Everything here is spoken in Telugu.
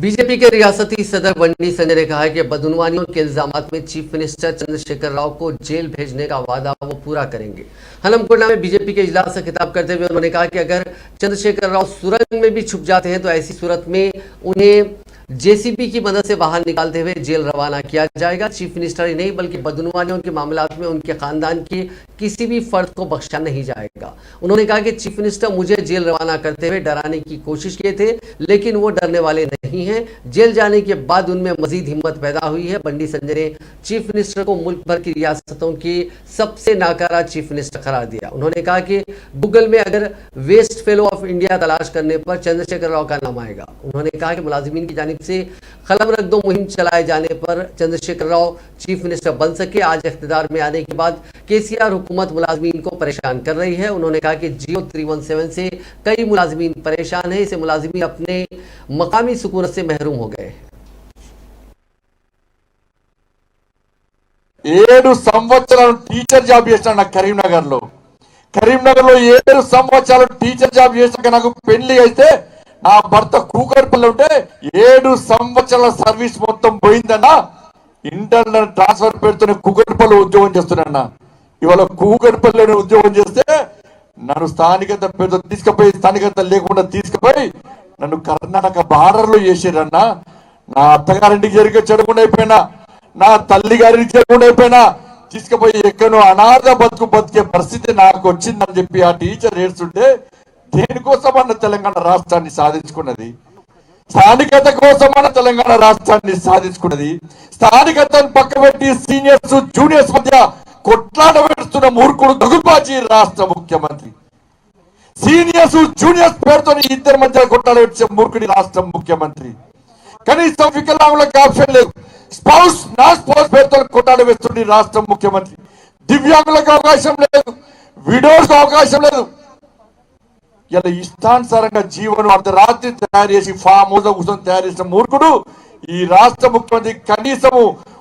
बीजेपी के रियासती सदर बंडी संजय ने कहा है कि बदनवानियों के इल्जामात में चीफ मिनिस्टर चंद्रशेखर राव को जेल भेजने का वादा वो पूरा करेंगे। हनमकुंडा में बीजेपी के इजलास से खिताब करते हुए उन्होंने कहा कि अगर चंद्रशेखर राव सुरंग में भी छुप जाते हैं तो ऐसी सूरत में उन्हें जेसीबी की मदद से बाहर निकालते हुए जेल रवाना किया जाएगा। चीफ मिनिस्टर ही नहीं बल्कि बदनवानियों के मामलात में उनके खानदान के किसी भी फर्द को बख्शा नहीं जाएगा। उन्होंने कहा कि चीफ मिनिस्टर मुझे जेल रवाना करते हुए डराने की कोशिश किए थे, लेकिन वो डरने वाले नहीं हैं। जेल जाने के बाद उनमें मजीद हिम्मत पैदा हुई है। बंडी संजय ने चीफ मिनिस्टर को मुल्क भर की रियासतों की सबसे नाकारा चीफ मिनिस्टर करार दिया। उन्होंने कहा कि गूगल में अगर वेस्ट फेलो ऑफ इंडिया तलाश करने पर चंद्रशेखर राव का नाम आएगा। उन्होंने कहा कि मुलाजिमीन की जानिब से कलम रख दो मुहिम चलाए जाने पर चंद्रशेखर राव चीफ मिनिस्टर बन सके। आज इख्तिदार में आने के बाद केसीआर हुकूमत मुलाजिमीन को परेशान कर रही है। उन्होंने कहा कि जियो 317 से कई मुलाजिमीन परेशान है। इसे मुलाजिमीन अपने मकामी सुकूनत से महरूम हो गए। 7 సంవత్సరాలు టీచర్ జాబ్ చేశాను నాకు కరీంనగర్లో 7 సంవత్సరాలు టీచర్ జాబ్ చేశాక నాకు పెళ్లి అయితే నా భర్త కూకట్పల్లి ఉంటే 7 సంవత్సరాల సర్వీస్ మొత్తం పోయిందన్నా ఇంటర్నల్ ట్రాన్స్ఫర్ పెడుతున్న కూకట్పల్లి ఉద్యోగం చేస్తున్నా ఇవాళ కూకట్పల్లిలో ఉద్యోగం చేస్తే నన్ను స్థానికత పేరుతో తీసుకుపోయి స్థానికత లేకుండా తీసుకుపోయి నన్ను కర్ణాటక బార్డర్ లో చేసిరన్నా నా అత్తగారింటికి జరిగే చెడుకుండా అయిపోయినా నా తల్లి గారికి చెడుకుండా అయిపోయినా తీసుకుపోయి ఎక్కడో అనాథ బతికే పరిస్థితి నాకు వచ్చిందని చెప్పి ఆ టీచర్ ఏడుస్తుంటే దేనికోసమన్న తెలంగాణ రాష్ట్రాన్ని సాధించుకున్నది స్థానికత కోసమన్న తెలంగాణ రాష్ట్రాన్ని సాధించుకున్నది స్థానికతను పక్కబెట్టి సీనియర్స్ జూనియర్స్ మధ్య కొట్లాట పెడుతున్న మూర్ఖుడు దగుబాజీ రాష్ట్ర ముఖ్యమంత్రి సీనియర్స్ జూనియర్స్ పేరుతో ఇద్దరి మధ్య కొట్లాట పెట్టే మూర్ఖుడి రాష్ట్ర ముఖ్యమంత్రి కనీసం వికలాంగులకు ఆప్షన్ లేదు స్పౌస్ నా స్పౌస్ పేరుతో కొట్లాట వేస్తుంది రాష్ట్ర ముఖ్యమంత్రి దివ్యాంగులకు అవకాశం లేదు విడోస్ అవకాశం లేదు ఇలా ఇష్టానుసారంగా జీవనం అర్ధరాత్రి తయారు చేసి ఫామ్ హౌస్ కూర్చొని తయారు చేసిన మూర్ఖుడు ఈ రాష్ట్ర ముఖ్యమంత్రి కనీసము